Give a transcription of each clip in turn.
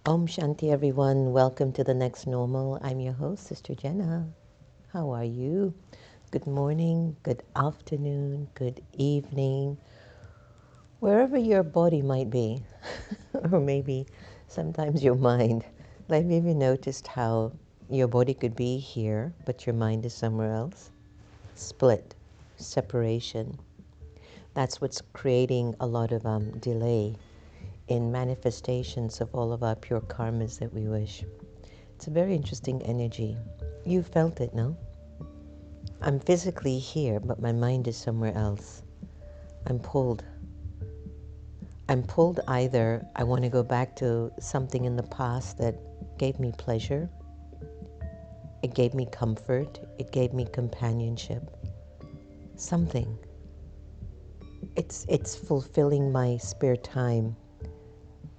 Om Shanti, everyone. Welcome to the next normal. I'm your host, Sister Jenna. How are you? Good morning, good afternoon, good evening, wherever your body might be, or maybe sometimes your mind. Have you ever noticed how your body could be here, but your mind is somewhere else? Split, separation. That's what's creating a lot of delay in manifestations of all of our pure karmas that we wish. It's a very interesting energy. You felt it, no? I'm physically here, but my mind is somewhere else. I'm pulled. I'm pulled either I want to go back to something in the past that gave me pleasure, it gave me comfort, it gave me companionship, something. It's fulfilling my spare time,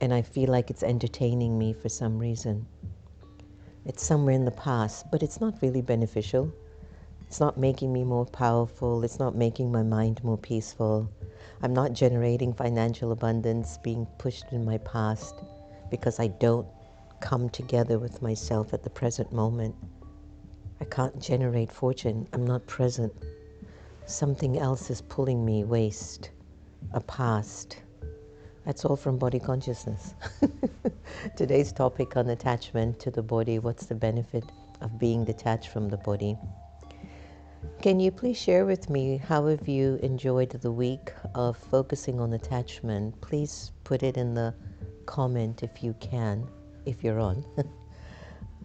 and I feel like it's entertaining me for some reason. It's somewhere in the past, but it's not really beneficial. It's not making me more powerful. It's not making my mind more peaceful. I'm not generating financial abundance being pushed in my past because I don't come together with myself at the present moment. I can't generate fortune. I'm not present. Something else is pulling me waste, a past. That's all from body consciousness. Today's topic on attachment to the body. What's the benefit of being detached from the body? Can you please share with me how have you enjoyed the week of focusing on attachment? Please put it in the comment if you can, if you're on.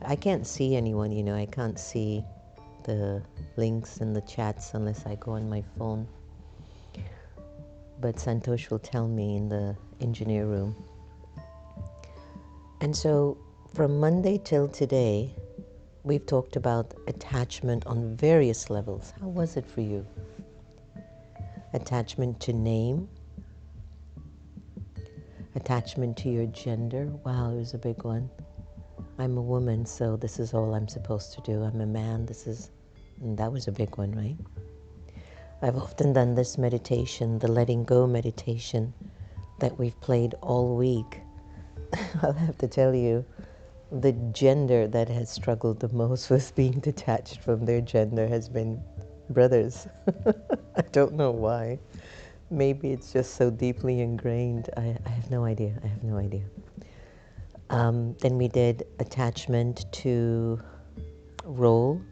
I can't see anyone, I can't see the links in the chats unless I go on my phone. But Santosh will tell me in the engineer room. And so from Monday till today, we've talked about attachment on various levels. How was it for you? Attachment to name, attachment to your gender. Wow, it was a big one. I'm a woman, so this is all I'm supposed to do. I'm a man, and that was a big one, right? I've often done this meditation, the letting go meditation that we've played all week. I'll have to tell you, the gender that has struggled the most with being detached from their gender has been brothers. I don't know why. Maybe it's just so deeply ingrained. I have no idea. I have no idea. Then we did attachment to role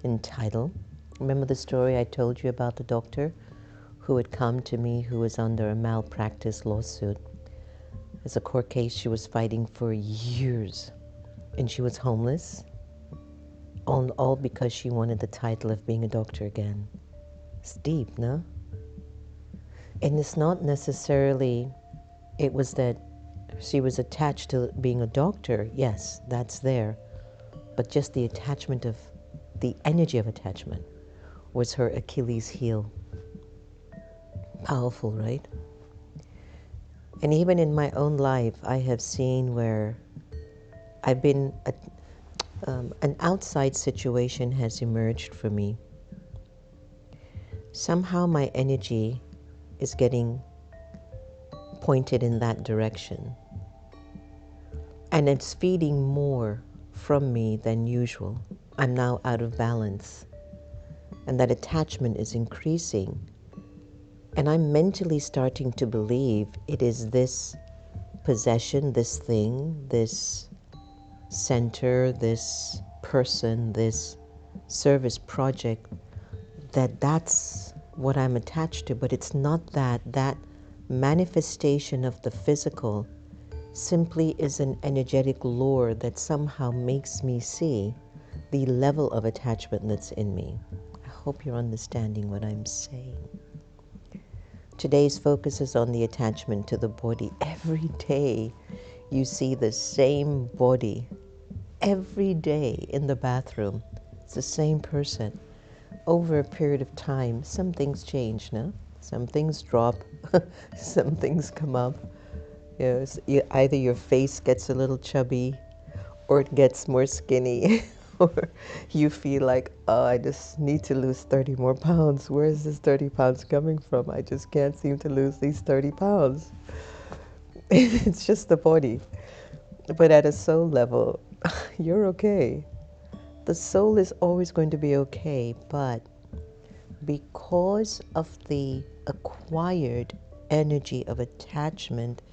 and title. Remember the story I told you about the doctor who had come to me who was under a malpractice lawsuit? It's a court case she was fighting for years. And she was homeless, all because she wanted the title of being a doctor again. It's deep, no? And it's not necessarily, it was that she was attached to being a doctor. Yes, that's there. But just the attachment of, the energy of attachment was her Achilles heel. Powerful, right? And even in my own life, I have seen where I've been, an outside situation has emerged for me. Somehow my energy is getting pointed in that direction. And it's feeding more from me than usual. I'm now out of balance. And that attachment is increasing. And I'm mentally starting to believe it is this possession, this thing, this center, this person, this service project, that's what I'm attached to. But it's not that. That manifestation of the physical simply is an energetic lure that somehow makes me see the level of attachment that's in me. I hope you're understanding what I'm saying. Today's focus is on the attachment to the body. Every day you see the same body. Every day in the bathroom, it's the same person. Over a period of time, some things change, no? Some things drop, some things come up. Either your face gets a little chubby, or it gets more skinny, or you feel like, oh, I just need to lose 30 more pounds. Where is this 30 pounds coming from? I just can't seem to lose these 30 pounds. It's just the body. But at a soul level, you're okay. The soul is always going to be okay, but because of the acquired energy of attachment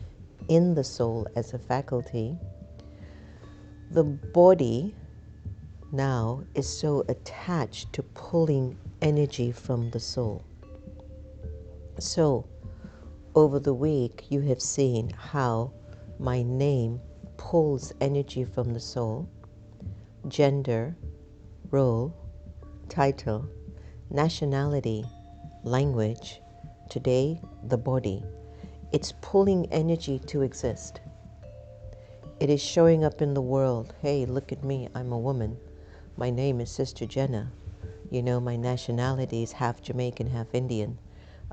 in the soul as a faculty, the body now is so attached to pulling energy from the soul. So, over the week, you have seen how my name pulls energy from the soul, gender, role, title, nationality, language, today, the body. It's pulling energy to exist. It is showing up in the world. Hey, look at me, I'm a woman. My name is Sister Jenna. You know, my nationality is half Jamaican, half Indian.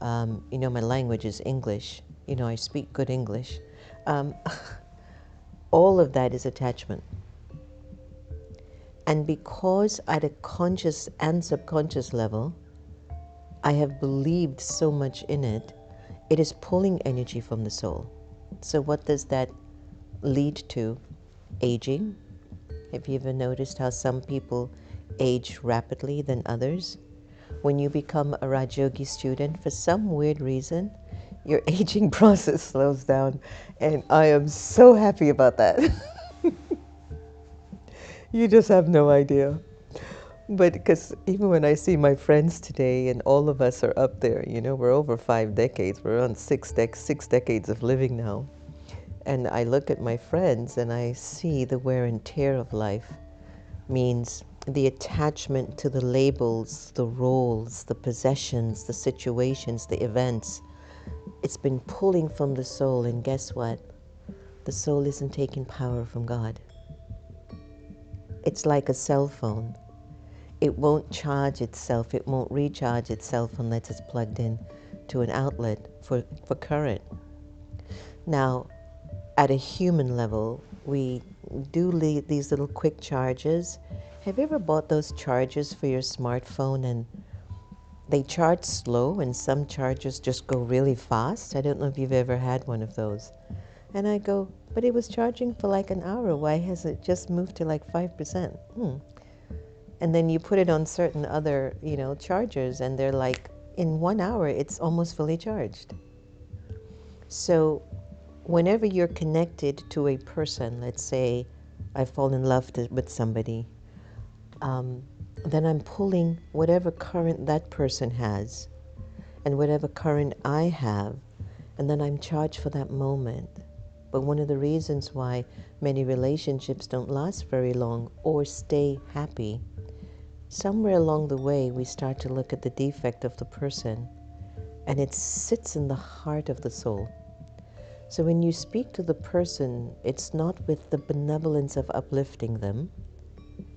You know, my language is English. You know, I speak good English. Um, all of that is attachment. And because at a conscious and subconscious level, I have believed so much in it, it is pulling energy from the soul. So what does that lead to? Aging. Have you ever noticed how some people age rapidly than others? When you become a Rajogi student, for some weird reason, your aging process slows down. And I am so happy about that. You just have no idea. But because even when I see my friends today, and all of us are up there, you know, we're over 5 decades, we're on six decades of living now. And I look at my friends and I see the wear and tear of life means the attachment to the labels, the roles, the possessions, the situations, the events. It's been pulling from the soul, and guess what? The soul isn't taking power from God. It's like a cell phone. It won't charge itself, it won't recharge itself unless it's plugged in to an outlet for current. Now, at a human level, we do these little quick charges. Have you ever bought those chargers for your smartphone and they charge slow and some chargers just go really fast? I don't know if you've ever had one of those. And I go, but it was charging for like an hour. Why has it just moved to like 5%? And then you put it on certain other, you know, chargers and they're like, in 1 hour, it's almost fully charged. So whenever you're connected to a person, let's say I fall in love with somebody, then I'm pulling whatever current that person has and whatever current I have, and then I'm charged for that moment. But one of the reasons why many relationships don't last very long or stay happy, somewhere along the way we start to look at the defect of the person, and it sits in the heart of the soul. So when you speak to the person, it's not with the benevolence of uplifting them,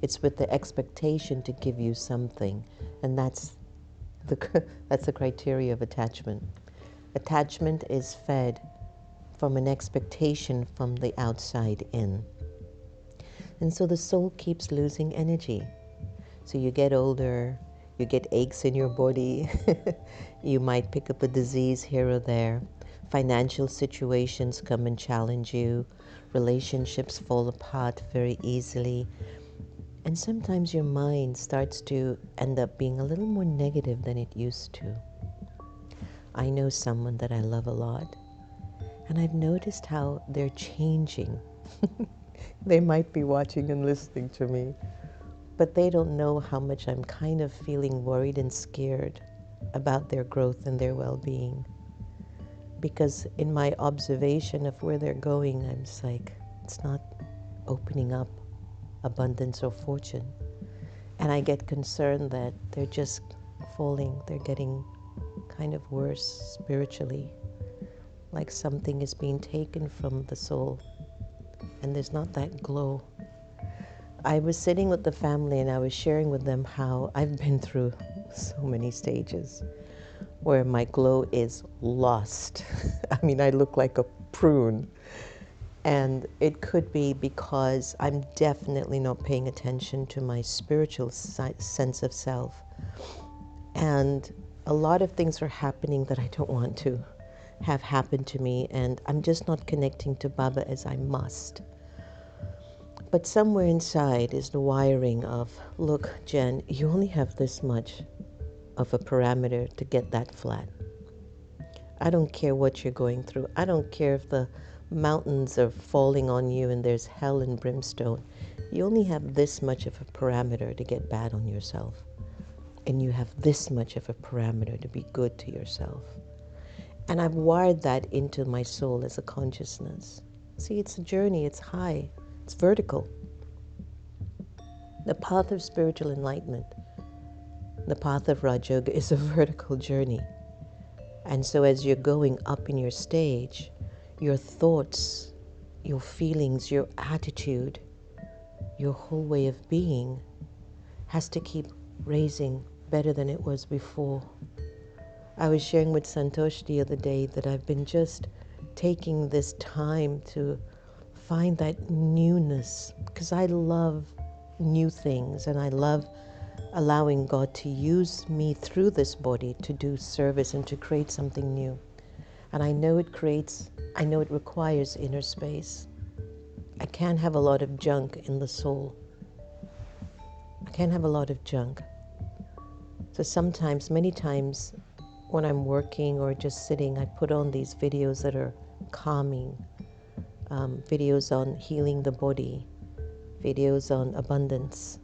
it's with the expectation to give you something, and that's the criteria of attachment. Attachment is fed from an expectation from the outside in. And so the soul keeps losing energy. So you get older, you get aches in your body, you might pick up a disease here or there, financial situations come and challenge you, relationships fall apart very easily, and sometimes your mind starts to end up being a little more negative than it used to. I know someone that I love a lot, and I've noticed how they're changing. They might be watching and listening to me, but they don't know how much I'm kind of feeling worried and scared about their growth and their well-being. Because in my observation of where they're going, I'm just like, it's not opening up abundance or fortune. And I get concerned that they're just falling, they're getting kind of worse spiritually, like something is being taken from the soul, and there's not that glow. I was sitting with the family and I was sharing with them how I've been through so many stages where my glow is lost. I mean, I look like a prune. And it could be because I'm definitely not paying attention to my spiritual sense of self. And a lot of things are happening that I don't want to have happen to me, and I'm just not connecting to Baba as I must. But somewhere inside is the wiring of, look, Jen, you only have this much of a parameter to get that flat. I don't care what you're going through. I don't care if the mountains are falling on you and there's hell and brimstone. You only have this much of a parameter to get bad on yourself. And you have this much of a parameter to be good to yourself. And I've wired that into my soul as a consciousness. See, it's a journey, it's high, it's vertical. The path of spiritual enlightenment, the path of Raja Yoga is a vertical journey. And so as you're going up in your stage, your thoughts, your feelings, your attitude, your whole way of being has to keep raising better than it was before. I was sharing with Santosh the other day that I've been just taking this time to find that newness, because I love new things and I love allowing God to use me through this body to do service and to create something new. And I know it requires inner space. I can't have a lot of junk in the soul. I can't have a lot of junk. So sometimes, many times, when I'm working or just sitting, I put on these videos that are calming, videos on healing the body, videos on abundance,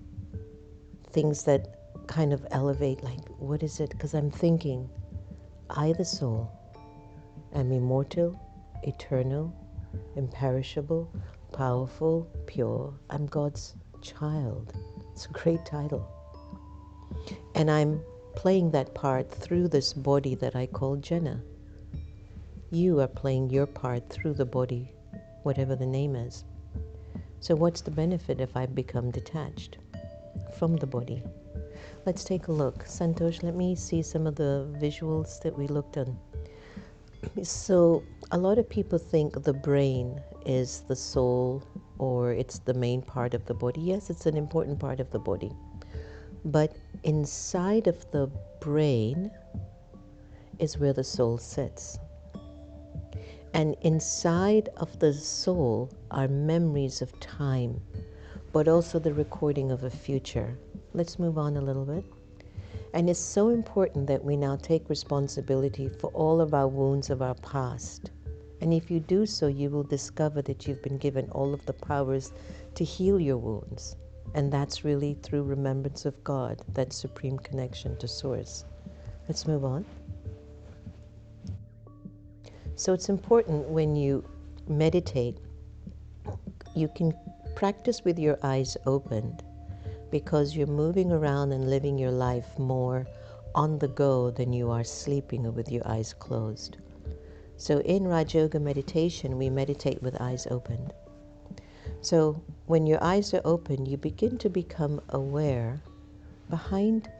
things that kind of elevate, like, what is it? Because I'm thinking, I, the soul, am immortal, eternal, imperishable, powerful, pure. I'm God's child. It's a great title. And I'm playing that part through this body that I call Jenna. You are playing your part through the body, whatever the name is. So what's the benefit if I become detached from the body? Let's take a look. Santosh, let me see some of the visuals that we looked at. So a lot of people think the brain is the soul or it's the main part of the body. Yes, it's an important part of the body. But inside of the brain is where the soul sits. And inside of the soul are memories of time, but also the recording of a future. Let's move on a little bit. And it's so important that we now take responsibility for all of our wounds of our past. And if you do so, you will discover that you've been given all of the powers to heal your wounds. And that's really through remembrance of God, that supreme connection to Source. Let's move on. So it's important when you meditate, you can practice with your eyes opened, because you're moving around and living your life more on the go than you are sleeping with your eyes closed. So in Raja Yoga meditation, we meditate with eyes opened. So when your eyes are open, you begin to become aware. Behind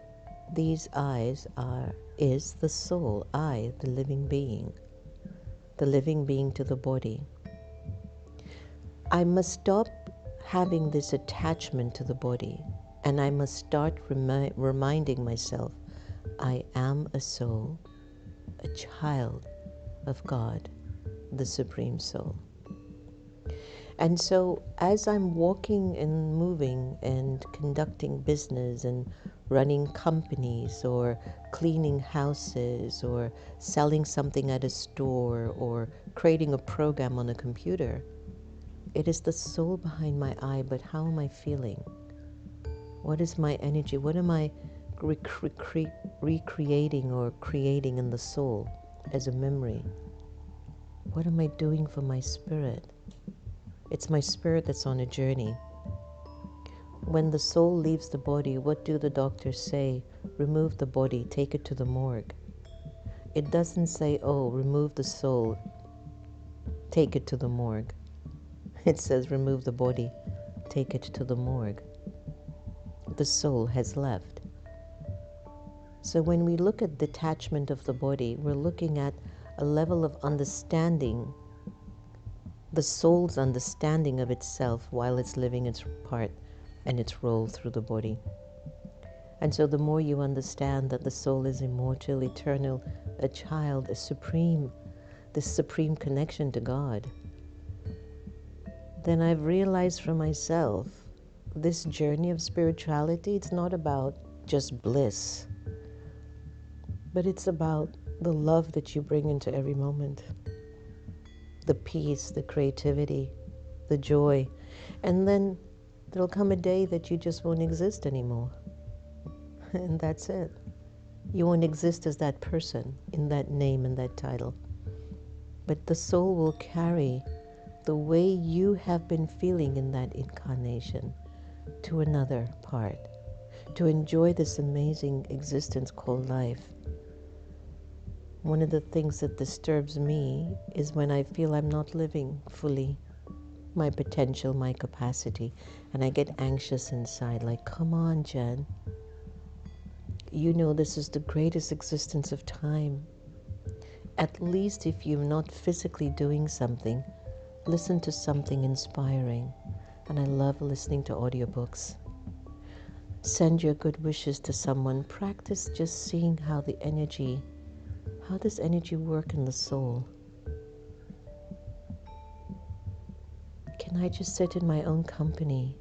these eyes is the soul, I, the living being to the body. I must stop having this attachment to the body, and I must start reminding myself, I am a soul, a child of God, the Supreme Soul. And so as I'm walking and moving and conducting business and running companies or cleaning houses or selling something at a store or creating a program on a computer, it is the soul behind my eye, but how am I feeling? What is my energy? What am I recreating or creating in the soul as a memory? What am I doing for my spirit? It's my spirit that's on a journey. When the soul leaves the body, what do the doctors say? Remove the body, take it to the morgue. It doesn't say, oh, remove the soul, take it to the morgue. It says, remove the body, take it to the morgue. The soul has left. So when we look at detachment of the body, we're looking at a level of understanding, the soul's understanding of itself while it's living its part and its role through the body. And so the more you understand that the soul is immortal, eternal, a child, this supreme connection to God, then I've realized for myself, this journey of spirituality, it's not about just bliss, but it's about the love that you bring into every moment, the peace, the creativity, the joy. And then there'll come a day that you just won't exist anymore. And that's it. You won't exist as that person in that name and that title. But the soul will carry the way you have been feeling in that incarnation to another part, to enjoy this amazing existence called life. One of the things that disturbs me is when I feel I'm not living fully my potential, my capacity, and I get anxious inside, like, come on, Jen. You know this is the greatest existence of time. At least if you're not physically doing something, listen to something inspiring. And I love listening to audiobooks. Send your good wishes to someone. Practice just seeing how does energy work in the soul? Can I just sit in my own company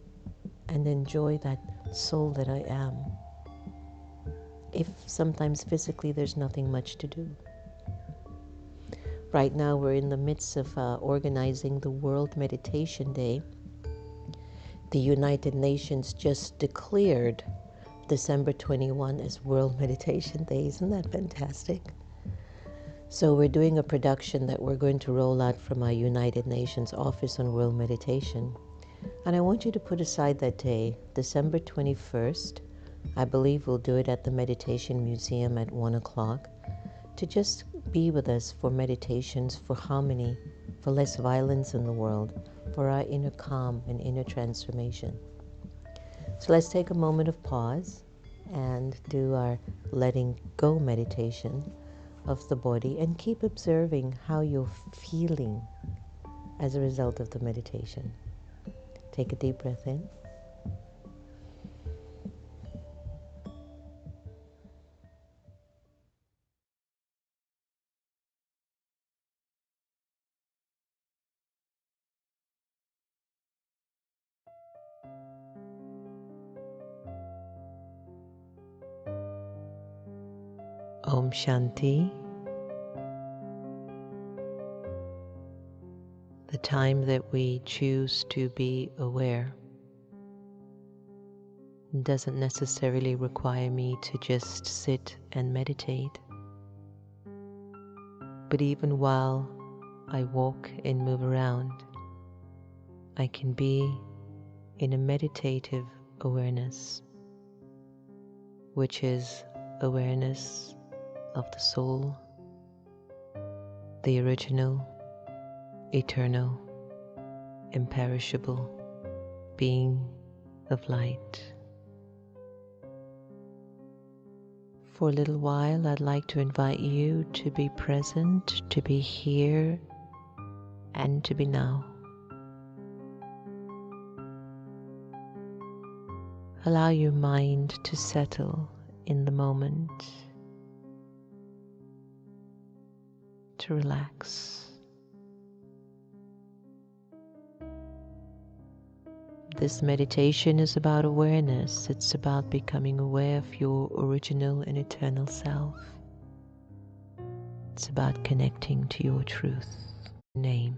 and enjoy that soul that I am? If sometimes physically there's nothing much to do. Right now we're in the midst of organizing the World Meditation Day. The United Nations just declared December 21 as World Meditation Day. Isn't that fantastic? So we're doing a production that we're going to roll out from our United Nations Office on World Meditation. And I want you to put aside that day, December 21st. I believe we'll do it at the Meditation Museum at 1 o'clock, to just be with us for meditations, for harmony, for less violence in the world, for our inner calm and inner transformation. So let's take a moment of pause and do our letting go meditation of the body and keep observing how you're feeling as a result of the meditation. Take a deep breath in. Om Shanti. The time that we choose to be aware doesn't necessarily require me to just sit and meditate. But even while I walk and move around, I can be in a meditative awareness, which is awareness of the soul, the original, eternal, imperishable being of light. For a little while, I'd like to invite you to be present, to be here, and to be now. Allow your mind to settle in the moment, to relax. This meditation is about awareness. It's about becoming aware of your original and eternal self. It's about connecting to your truth, name.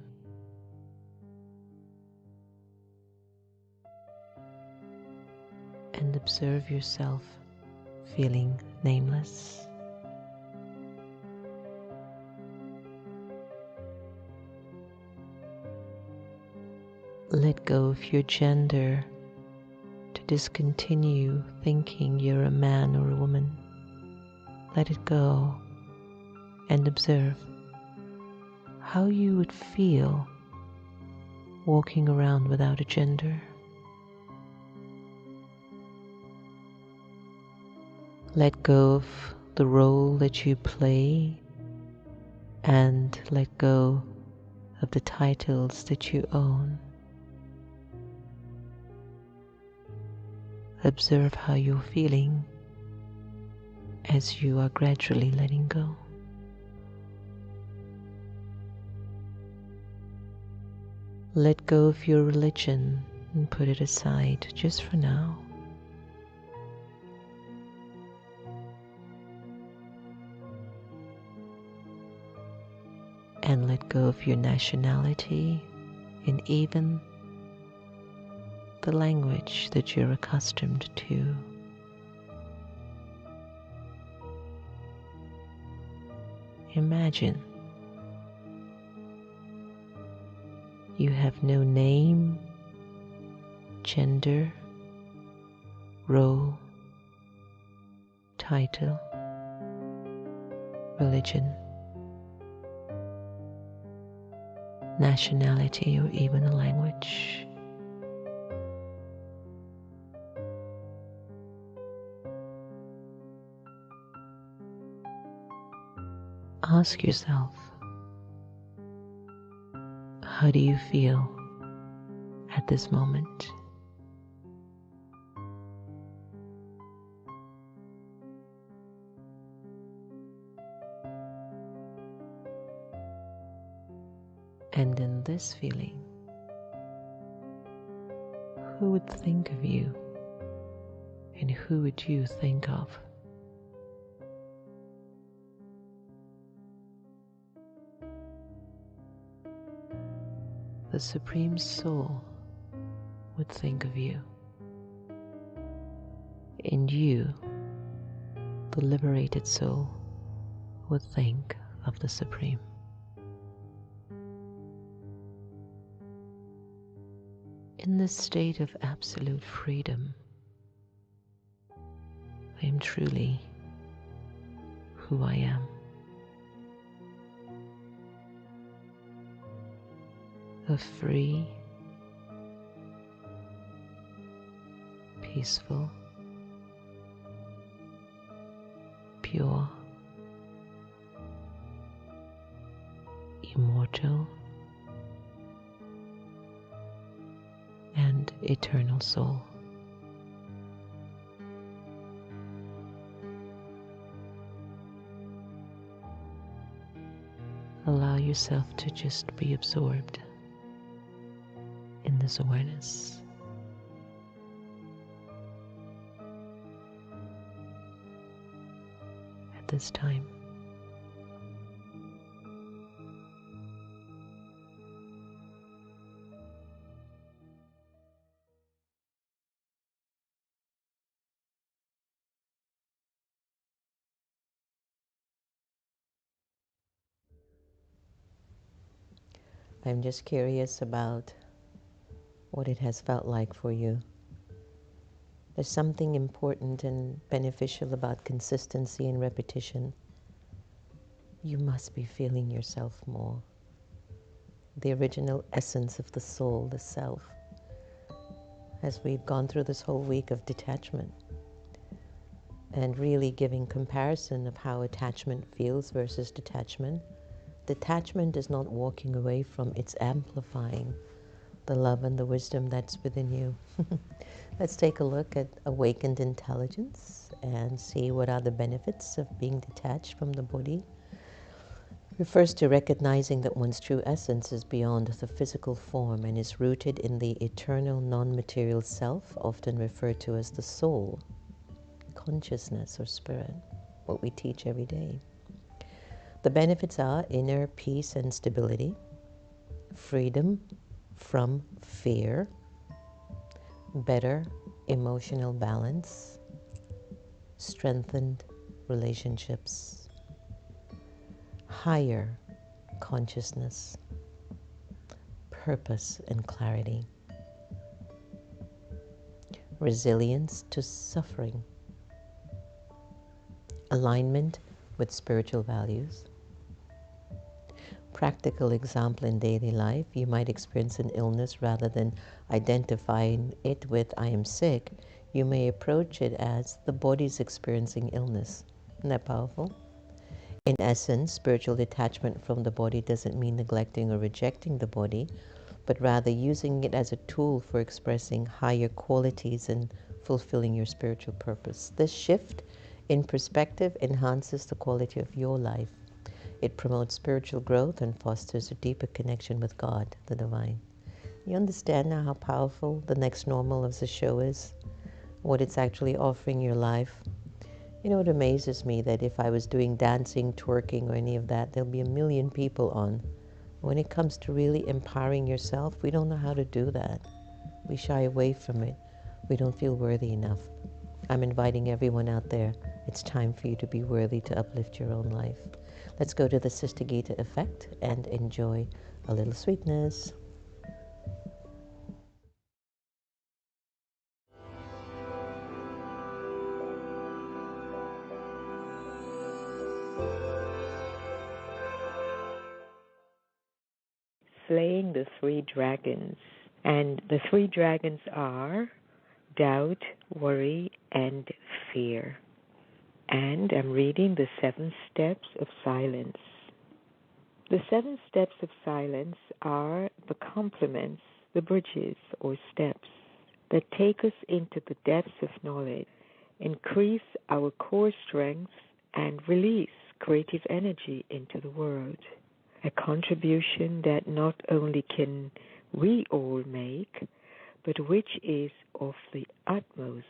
And observe yourself feeling nameless. Let go of your gender to discontinue thinking you're a man or a woman. Let it go and observe how you would feel walking around without a gender. Let go of the role that you play and let go of the titles that you own. Observe how you're feeling as you are gradually letting go. Let go of your religion and put it aside just for now. And let go of your nationality and even the language that you're accustomed to. Imagine you have no name, gender, role, title, religion, nationality, or even a language. Ask yourself, how do you feel at this moment? And in this feeling, who would think of you and who would you think of? The Supreme Soul would think of you, and you, the liberated soul, would think of the Supreme. In this state of absolute freedom, I am truly who I am. A free, peaceful, pure, immortal, and eternal soul. Allow yourself to just be absorbed in this awareness. At this time, I'm just curious about what it has felt like for you. There's something important and beneficial about consistency and repetition. You must be feeling yourself more. The original essence of the soul, the self, as we've gone through this whole week of detachment and really giving comparison of how attachment feels versus detachment. Detachment is not walking away from, it's amplifying the love and the wisdom that's within you. Let's take a look at awakened intelligence and see what are the benefits of being detached from the body. Refers to recognizing that one's true essence is beyond the physical form and is rooted in the eternal non-material self, often referred to as the soul, consciousness or spirit, what we teach every day. The benefits are inner peace and stability, freedom from fear, better emotional balance, strengthened relationships, higher consciousness, purpose and clarity, resilience to suffering, alignment with spiritual values. Practical example in daily life, you might experience an illness rather than identifying it with I am sick. You may approach it as the body's experiencing illness. Isn't that powerful? In essence, spiritual detachment from the body doesn't mean neglecting or rejecting the body, but rather using it as a tool for expressing higher qualities and fulfilling your spiritual purpose. This shift in perspective enhances the quality of your life. It promotes spiritual growth and fosters a deeper connection with God, the divine. You understand now how powerful the next normal of the show is? What it's actually offering your life? You know, it amazes me that if I was doing dancing, twerking, or any of that, there'll be a million people on. When it comes to really empowering yourself, we don't know how to do that. We shy away from it. We don't feel worthy enough. I'm inviting everyone out there. It's time for you to be worthy to uplift your own life. Let's go to the Sister Gita effect and enjoy a little sweetness. Slaying the three dragons. And the three dragons are doubt, worry, and fear. And I'm reading the 7 steps of silence. The 7 steps of silence are the complements, the bridges or steps that take us into the depths of knowledge, increase our core strength, and release creative energy into the world. A contribution that not only can we all make, but which is of the utmost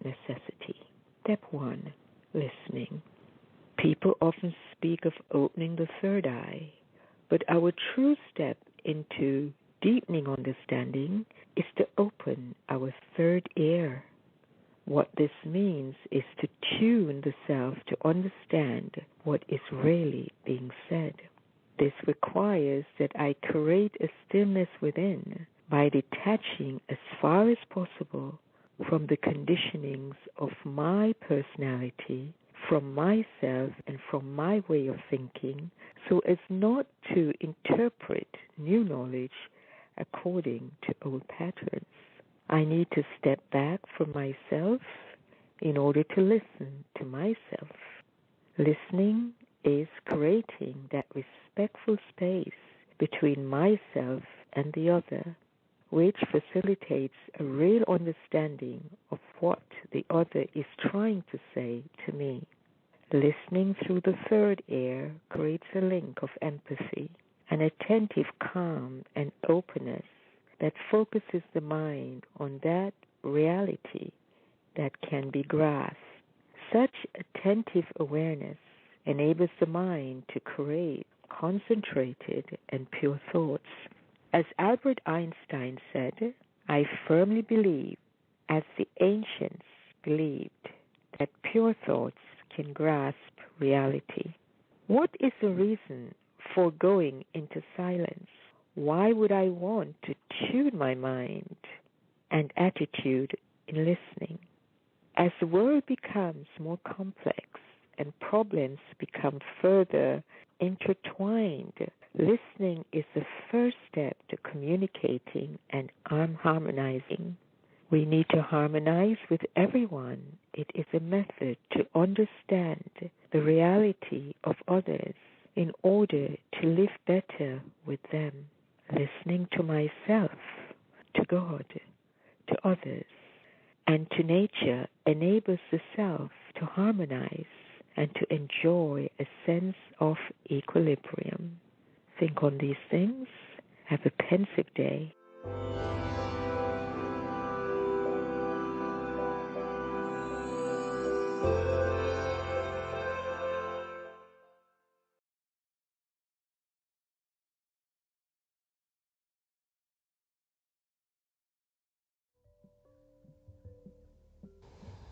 necessity. Step 1, listening. People often speak of opening the third eye, but our true step into deepening understanding is to open our third ear. What this means is to tune the self to understand what is really being said. This requires that I create a stillness within by detaching as far as possible from the conditionings of my personality, from myself, and from my way of thinking, so as not to interpret new knowledge according to old patterns. I need to step back from myself in order to listen to myself. Listening is creating that respectful space between myself and the other, which facilitates a real understanding of what the other is trying to say to me. Listening through the third ear creates a link of empathy, an attentive calm and openness that focuses the mind on that reality that can be grasped. Such attentive awareness enables the mind to create concentrated and pure thoughts. As Albert Einstein said, I firmly believe, as the ancients believed, that pure thoughts can grasp reality. What is the reason for going into silence? Why would I want to tune my mind and attitude in listening? As the world becomes more complex and problems become further intertwined, listening is the first step to communicating and harmonizing. We need to harmonize with everyone. It is a method to understand the reality of others in order to live better with them. Listening to myself, to God, to others, and to nature enables the self to harmonize and to enjoy a sense of equilibrium. Think on these things. Have a pensive day.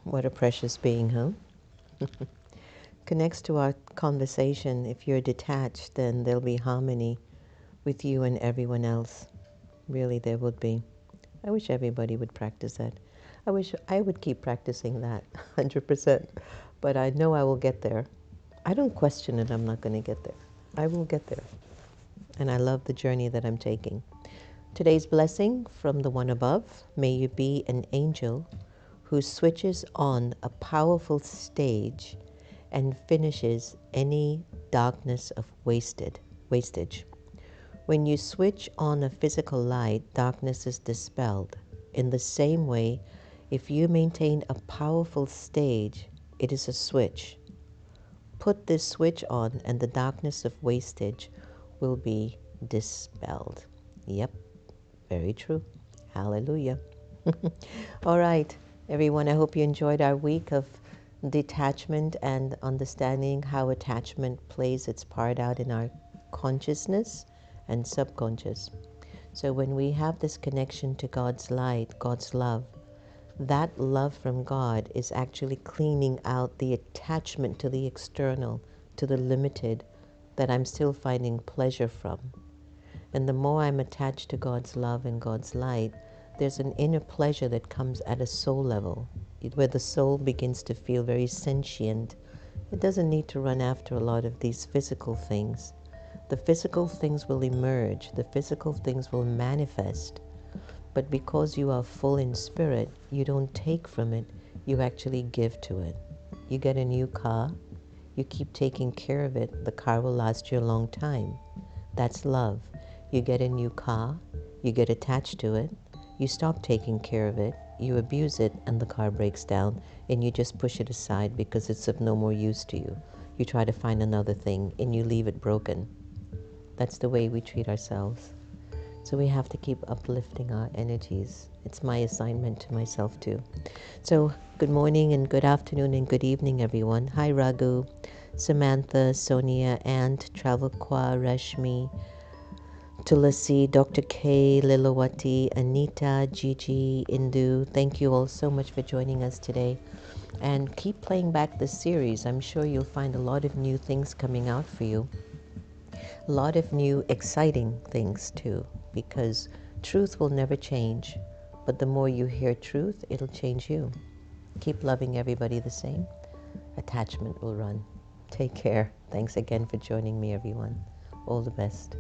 What a precious being, huh? Connects to our conversation. If you're detached, then there'll be harmony with you and everyone else. Really, there would be. I wish everybody would practice that. I wish I would keep practicing that 100%. But I know I will get there. I don't question it. I'm not going to get there. I will get there. And I love the journey that I'm taking. Today's blessing from the one above. May you be an angel who switches on a powerful stage and finishes any darkness of wastage. When you switch on a physical light, darkness is dispelled. In the same way, if you maintain a powerful stage, it is a switch. Put this switch on and the darkness of wastage will be dispelled. Yep, Very true. Hallelujah. All right, everyone, I hope you enjoyed our week of detachment and understanding how attachment plays its part out in our consciousness and subconscious. So when we have this connection to God's light, God's love, that love from God is actually cleaning out the attachment to the external, to the limited, that I'm still finding pleasure from. And the more I'm attached to God's love and God's light, there's an inner pleasure that comes at a soul level, where the soul begins to feel very sentient. It doesn't need to run after a lot of these physical things. The physical things will emerge, the physical things will manifest. But because you are full in spirit, you don't take from it, you actually give to it. You get a new car, you keep taking care of it, the car will last you a long time. That's love. You get a new car, you get attached to it, you stop taking care of it, you abuse it, and the car breaks down, and you just push it aside because it's of no more use to you. You try to find another thing, and you leave it broken. That's the way we treat ourselves. So we have to keep uplifting our energies. It's my assignment to myself too. So good morning and good afternoon and good evening, everyone. Hi, Raghu, Samantha, Sonia, Ant, Travelqua, Rashmi, Tulasi, Dr. K, Lilawati, Anita, Gigi, Indu. Thank you all so much for joining us today. And keep playing back this series. I'm sure you'll find a lot of new things coming out for you. A lot of new exciting things too, because truth will never change. But the more you hear truth, it'll change you. Keep loving everybody the same. Attachment will run. Take care. Thanks again for joining me, everyone. All the best.